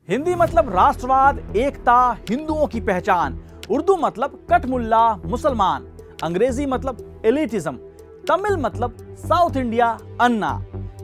हिंदी मतलब राष्ट्रवाद, एकता, हिंदुओं की पहचान। उर्दू मतलब कठमुल्ला, मुसलमान। अंग्रेजी मतलब एलिटिज्म। तमिल मतलब साउथ इंडिया, अन्ना।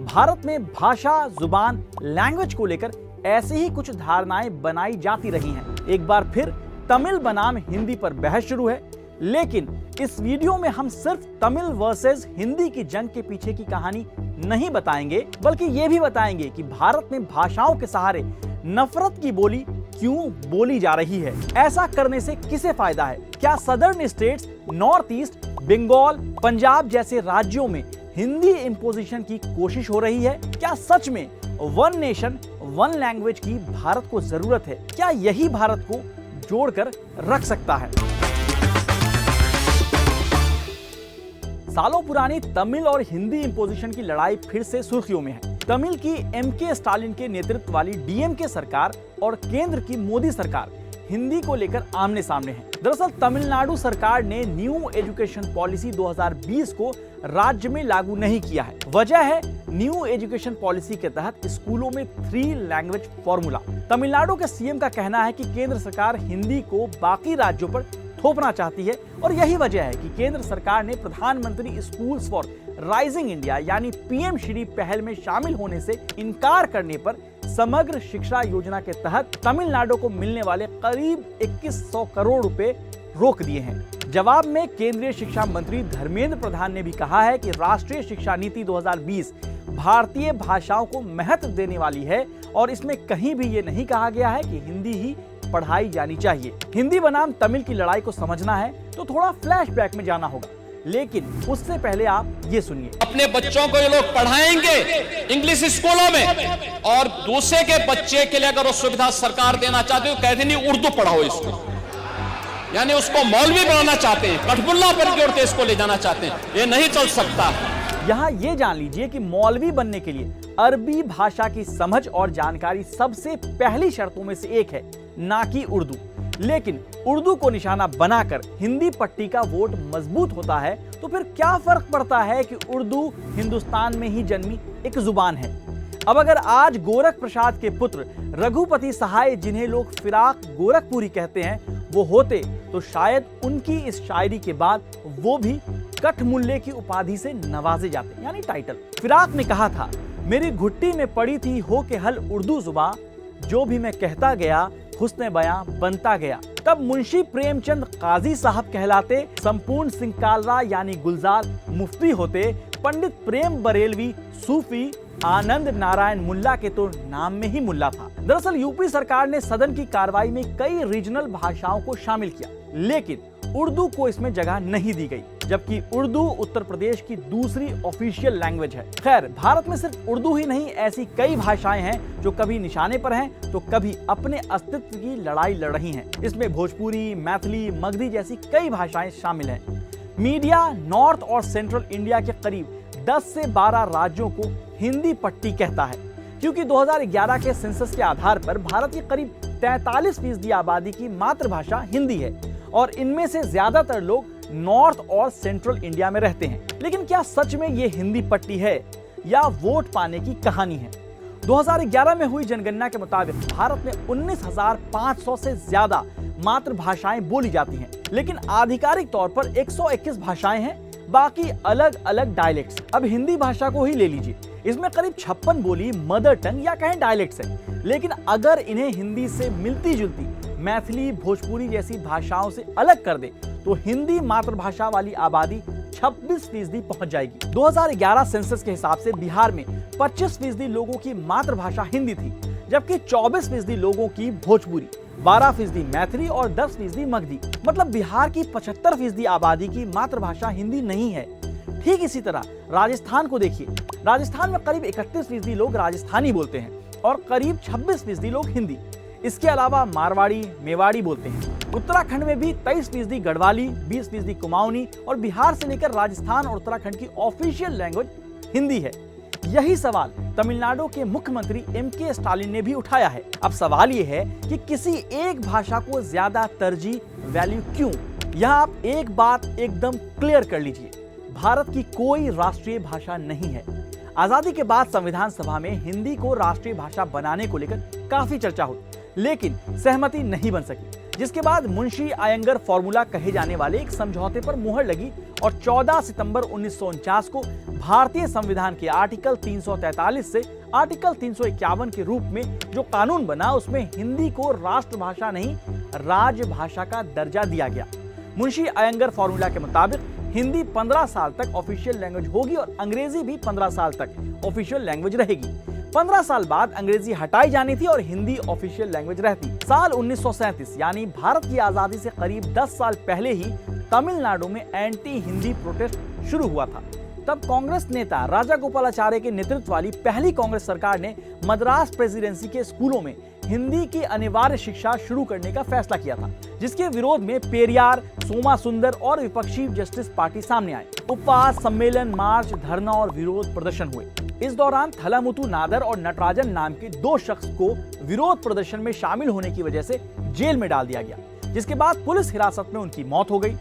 भारत में भाषा, जुबान, लैंग्वेज को लेकर ऐसी ही कुछ धारणाएं बनाई जाती रही हैं। एक बार फिर तमिल बनाम हिंदी पर बहस शुरू है, लेकिन इस वीडियो में हम सिर्फ तमिल वर्सेस हिंदी की जंग के पीछे की कहानी नहीं बताएंगे, बल्कि ये भी बताएंगे कि भारत में भाषाओं के सहारे नफरत की बोली क्यों बोली जा रही है। ऐसा करने से किसे फायदा है? क्या southern states, north east, Bengal, Punjab जैसे राज्यों में हिंदी इंपोजिशन की कोशिश हो रही है? क्या सच में वन नेशन वन लैंग्वेज की भारत को जरूरत है? क्या यही भारत को जोड़कर रख सकता है? सालों पुरानी तमिल और हिंदी इंपोजिशन की लड़ाई फिर से सुर्खियों में है। तमिल की एमके स्टालिन के नेतृत्व वाली डीएमके सरकार और केंद्र की मोदी सरकार हिंदी को लेकर आमने सामने है। दरअसल तमिलनाडु सरकार ने न्यू एजुकेशन पॉलिसी 2020 को राज्य में लागू नहीं किया है। वजह है न्यू एजुकेशन पॉलिसी के तहत स्कूलों में 3 लैंग्वेज फॉर्मूला। तमिलनाडु के सीएम का कहना है कि केंद्र सरकार हिंदी को बाकी राज्यों पर थोपना चाहती है और यही वजह है कि केंद्र सरकार ने प्रधानमंत्री स्कूल्स फॉर राइजिंग इंडिया यानी पीएम श्री पहल में शामिल होने से इनकार करने पर समग्र शिक्षा योजना के तहत तमिलनाडु को मिलने वाले करीब 2100 करोड़ रुपए रोक दिए हैं। जवाब में केंद्रीय शिक्षा मंत्री धर्मेंद्र प्रधान ने भी कहा है कि राष्ट्रीय शिक्षा नीति 2020 भारतीय भाषाओं को महत्व देने वाली है और इसमें कहीं भी ये नहीं कहा गया है कि हिंदी ही पढ़ाई जानी चाहिए। हिंदी बनाम तमिल की लड़ाई को समझना है तो थोड़ा फ्लैशबैक में जाना होगा, लेकिन उससे पहले आप ये सुनिए। अपने बच्चों को ये लोग पढ़ाएंगे इंग्लिश स्कूलों में, और दूसरे के बच्चे के लिए अगर वो सुविधा सरकार देना चाहती है तो कहते नहीं उर्दू पढ़ाओ इसको, यानी उसको मौलवी बनाना चाहते हैं, कठमुल्ला पर जोड़ के इसको ले जाना चाहते हैं। ये नहीं चल सकता। यहाँ ये जान लीजिए कि मौलवी बनने के लिए अरबी भाषा की समझ और जानकारी सबसे पहली शर्तों में से एक है, ना कि उर्दू। लेकिन उर्दू को निशाना बनाकर हिंदी पट्टी का वोट मजबूत होता है तो फिर क्या फर्क पड़ता है कि उर्दू हिंदुस्तान में ही जन्मी एक जुबान है। अब अगर आज गोरख प्रसाद के पुत्र रघुपति सहाय, जिन्हें लोग फिराक गोरखपुरी कहते हैं, वो होते तो शायद उनकी इस शायरी के बाद वो भी कठमुल्ले की उपाधि से नवाजे जाते, यानी टाइटल। फिराक ने कहा था, मेरी घुट्टी में पड़ी थी हो के हल उर्दू जुबां, जो भी मैं कहता गया हुस्न बयां बनता गया। तब मुंशी प्रेमचंद काजी साहब कहलाते, संपूर्ण सिंह कालरा यानी गुलजार मुफ्ती होते, पंडित प्रेम बरेलवी सूफी, आनंद नारायण मुल्ला के तो नाम में ही मुल्ला था। दरअसल यूपी सरकार ने सदन की कार्रवाई में कई रीजनल भाषाओं को शामिल किया, लेकिन उर्दू को इसमें जगह नहीं दी गई, जबकि उर्दू उत्तर प्रदेश की दूसरी ऑफिशियल लैंग्वेज है। खैर, भारत में सिर्फ उर्दू ही नहीं, ऐसी कई भाषाएं हैं जो कभी निशाने पर हैं तो कभी अपने अस्तित्व की लड़ाई लड़ रही हैं। इसमें भोजपुरी, मैथिली, मगधी जैसी कई भाषाएं शामिल हैं। मीडिया नॉर्थ और सेंट्रल इंडिया के करीब 10 से 12 राज्यों को हिंदी पट्टी कहता है, क्योंकि 2011 के सेंसस के आधार पर भारत की करीब 43% आबादी की मातृभाषा हिंदी है और इनमें से ज्यादातर लोग नॉर्थ और सेंट्रल इंडिया में रहते हैं। लेकिन क्या सच में ये हिंदी पट्टी है या वोट पाने की कहानी है? 2011 में हुई जनगणना के मुताबिक भारत में 19,500 से ज्यादा मातृभाषाएं बोली जाती हैं, लेकिन आधिकारिक तौर पर 121 भाषाएं हैं, बाकी अलग अलग डायलेक्ट्स। अब हिंदी भाषा को ही ले लीजिए, इसमें करीब 56 बोली मदर टंग या कहें डायलेक्ट्स हैं। लेकिन अगर इन्हें हिंदी से मिलती जुलती मैथिली, भोजपुरी जैसी भाषाओं से अलग कर दे तो हिंदी मातृभाषा वाली आबादी 26% पहुंच जाएगी। 2011 सेंसस के हिसाब से बिहार में 25% लोगों की मातृभाषा हिंदी थी, जबकि 24% लोगों की भोजपुरी, 12% मैथिली और 10% मगधी। मतलब बिहार की 75% आबादी की मातृभाषा हिंदी नहीं है। ठीक इसी तरह राजस्थान को देखिए, राजस्थान में करीब 31% लोग राजस्थानी बोलते हैं और करीब 26% लोग हिंदी। इसके अलावा मारवाड़ी, मेवाड़ी बोलते हैं। उत्तराखंड में भी 23% गढ़वाली, 20% कुमाऊनी और बिहार से लेकर राजस्थान और उत्तराखंड की ऑफिशियल लैंग्वेज हिंदी है। यही सवाल तमिलनाडु के मुख्यमंत्री एमके स्टालिन ने भी उठाया है। अब सवाल यह है कि किसी एक भाषा को ज्यादा तरजीह, वैल्यू क्यों? यहाँ आप एक बात एकदम क्लियर कर लीजिए, भारत की कोई राष्ट्रीय भाषा नहीं है। आजादी के बाद संविधान सभा में हिंदी को राष्ट्रीय भाषा बनाने को लेकर काफी चर्चा हुई, लेकिन सहमति नहीं बन सकी, जिसके बाद मुंशी अयंगर फॉर्मूला कहे जाने वाले एक समझौते पर मुहर लगी और 14 सितंबर 1949 को भारतीय संविधान के आर्टिकल 343 से आर्टिकल 351 के रूप में जो कानून बना, उसमें हिंदी को राष्ट्रभाषा नहीं राजभाषा का दर्जा दिया गया। मुंशी अयंगर फॉर्मूला के मुताबिक हिंदी 15 साल तक ऑफिशियल लैंग्वेज होगी और अंग्रेजी भी 15 साल तक ऑफिशियल लैंग्वेज रहेगी। 15 साल बाद अंग्रेजी हटाई जानी थी और हिंदी ऑफिशियल लैंग्वेज रहती। साल 1937 यानी भारत की आजादी से करीब 10 साल पहले ही तमिलनाडु में एंटी हिंदी प्रोटेस्ट शुरू हुआ था। तब कांग्रेस नेता राजागोपालाचारी के नेतृत्व वाली पहली कांग्रेस सरकार ने मद्रास प्रेसिडेंसी के स्कूलों में हिंदी की अनिवार्य शिक्षा शुरू करने का फैसला किया था, जिसके विरोध में पेरियार, सोमा सुंदर और विपक्षी जस्टिस पार्टी सामने आए। उपवास, सम्मेलन, मार्च, धरना और विरोध प्रदर्शन हुए। इस दौरान थलामुथु नादर और नटराजन नाम के 2 शख्स को विरोध प्रदर्शन में शामिल होने की वजह से जेल में डाल दिया गया, जिसके बाद पुलिस हिरासत में उनकी मौत हो गई।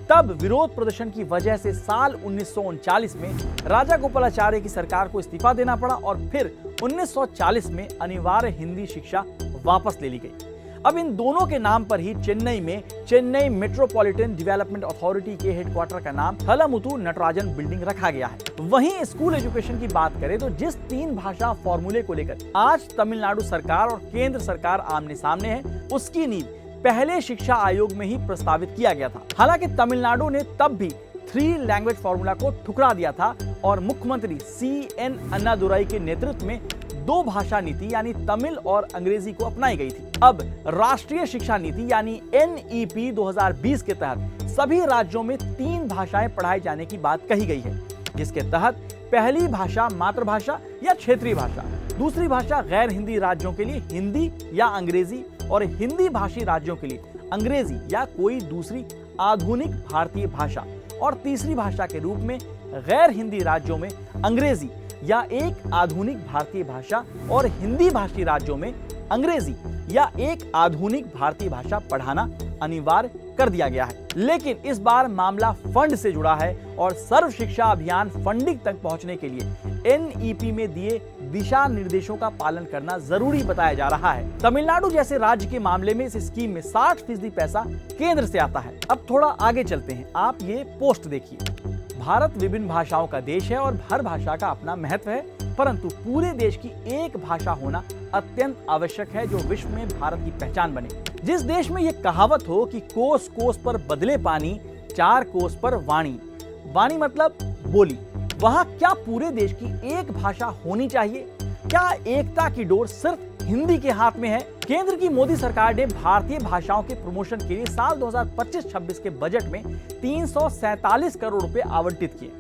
तब विरोध प्रदर्शन की वजह से साल 1939 में राजागोपालाचारी की सरकार को इस्तीफा देना पड़ा और फिर 1940 में अनिवार्य हिंदी शिक्षा वापस ले ली गई। अब इन दोनों के नाम पर ही चेन्नई में चेन्नई मेट्रोपॉलिटन डेवलपमेंट अथॉरिटी के हेडक्वार्टर का नाम थलामुथु नटराजन बिल्डिंग रखा गया है। वहीं स्कूल एजुकेशन की बात करें तो जिस 3 भाषा फॉर्मूले को लेकर आज तमिलनाडु सरकार और केंद्र सरकार आमने सामने है, उसकी नींव पहले शिक्षा आयोग में ही प्रस्तावित किया गया था। हालांकि तमिलनाडु ने तब भी 3 लैंग्वेज फॉर्मूला को ठुकरा दिया था और मुख्यमंत्री CN अन्नादुराई के नेतृत्व में 2 भाषा नीति यानी तमिल और अंग्रेजी को अपनाई गई थी। अब राष्ट्रीय शिक्षा नीति यानी NEP 2020 के तहत सभी राज्यों में 3 भाषाएं पढ़ाए जाने की बात कही गई है, जिसके तहत पहली भाषा मातृभाषा या क्षेत्रीय भाषा, दूसरी भाषा गैर हिंदी राज्यों के लिए हिंदी या अंग्रेजी और हिंदी भाषी राज्यों के लिए अंग्रेजी या कोई दूसरी आधुनिक भारतीय भाषा और तीसरी भाषा के रूप में गैर हिंदी राज्यों में अंग्रेजी या एक आधुनिक भारतीय भाषा और हिंदी भाषी राज्यों में अंग्रेजी या एक आधुनिक भारतीय भाषा पढ़ाना अनिवार्य कर दिया गया है। लेकिन इस बार मामला फंड से जुड़ा है और सर्व शिक्षा अभियान फंडिंग तक पहुंचने के लिए NEP में दिए दिशा निर्देशों का पालन करना जरूरी बताया जा रहा है। तमिलनाडु जैसे राज्य के मामले में इस स्कीम में 60% पैसा केंद्र से आता है। अब थोड़ा आगे चलते हैं, आप ये पोस्ट देखिए। भारत विभिन्न भाषाओं का देश है और हर भाषा का अपना महत्व है, परंतु पूरे देश की एक भाषा होना अत्यंत आवश्यक है जो विश्व में भारत की पहचान बने। जिस देश में यह कहावत हो कि कोस कोस पर बदले पानी, 4 कोस पर वाणी, वाणी मतलब बोली, वहां क्या पूरे देश की एक भाषा होनी चाहिए? क्या एकता की डोर सिर्फ हिंदी के हाथ में है? केंद्र की मोदी सरकार ने भारतीय भाषाओं के प्रमोशन के लिए साल 2025-26 के बजट में 347 करोड़ रुपए आवंटित किए,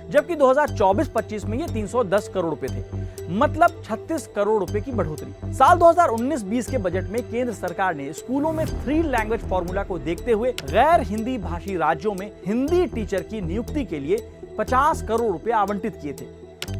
जबकि 2024-25 में ये 310 करोड़ रुपए थे, मतलब 36 करोड़ रुपए की बढ़ोतरी। साल 2019-20 के बजट में केंद्र सरकार ने स्कूलों में 3 लैंग्वेज फॉर्मूला को देखते हुए गैर हिंदी भाषी राज्यों में हिंदी टीचर की नियुक्ति के लिए 50 करोड़ रुपए आवंटित किए थे।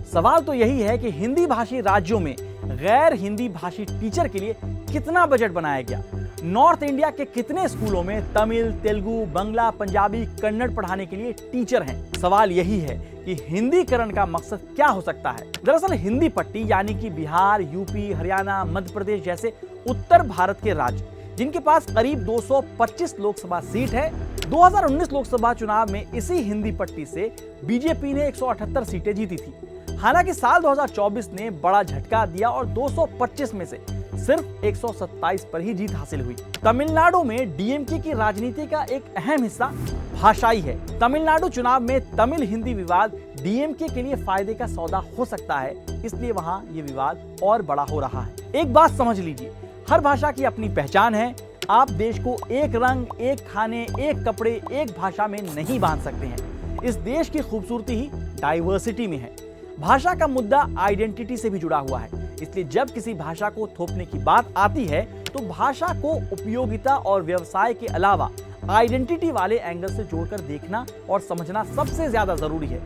सवाल तो यही है कि हिंदी भाषी राज्यों में गैर हिंदी भाषी टीचर के लिए कितना बजट बनाया गया? नॉर्थ इंडिया के कितने स्कूलों में तमिल, तेलुगु, बंगला, पंजाबी, कन्नड़ पढ़ाने के लिए टीचर हैं? सवाल यही है कि हिंदीकरण का मकसद क्या हो सकता है? दरअसल हिंदी पट्टी यानी कि बिहार, यूपी, हरियाणा, मध्य प्रदेश जैसे उत्तर भारत के राज्य, जिनके पास करीब 225 लोकसभा सीट है, 2019 लोकसभा चुनाव में इसी हिंदी पट्टी से बीजेपी ने 178 सीटें जीती थी। हालांकि साल 2024 ने बड़ा झटका दिया और 225 में से सिर्फ 127 पर ही जीत हासिल हुई। तमिलनाडु में DMK की राजनीति का एक अहम हिस्सा भाषाई है। तमिलनाडु चुनाव में तमिल हिंदी विवाद DMK के लिए फायदे का सौदा हो सकता है, इसलिए वहां ये विवाद और बड़ा हो रहा है। एक बात समझ लीजिए, हर भाषा की अपनी पहचान है। आप देश को एक रंग, एक खाने, एक कपड़े, एक भाषा में नहीं बांध सकते हैं। इस देश की खूबसूरती ही डाइवर्सिटी में है। भाषा का मुद्दा आइडेंटिटी से भी जुड़ा हुआ है, इसलिए जब किसी भाषा को थोपने की बात आती है तो भाषा को उपयोगिता और व्यवसाय के अलावा आइडेंटिटी वाले एंगल से जोड़कर देखना और समझना सबसे ज्यादा जरूरी है।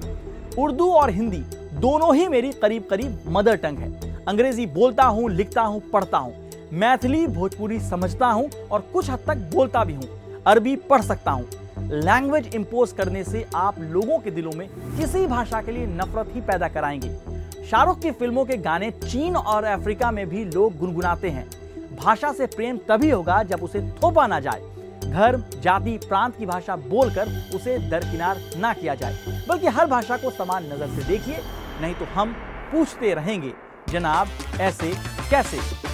उर्दू और हिंदी दोनों ही मेरी करीब करीब मदर टंग है। अंग्रेजी बोलता हूँ, लिखता हूँ, पढ़ता हूँ। मैथिली, भोजपुरी समझता हूँ और कुछ हद तक बोलता भी हूँ। अरबी पढ़ सकता हूँ। लैंग्वेज इंपोज करने से आप लोगों के दिलों में किसी भाषा के लिए नफरत ही पैदा कराएंगे। शाहरुख की फिल्मों के गाने चीन और अफ्रीका में भी लोग गुनगुनाते हैं। भाषा से प्रेम तभी होगा जब उसे थोपा ना जाए। धर्म, जाति, प्रांत की भाषा बोलकर उसे दरकिनार ना किया जाए, बल्कि हर भाषा को समान नजर से देखिए, नहीं तो हम पूछते रहेंगे, जनाब ऐसे कैसे।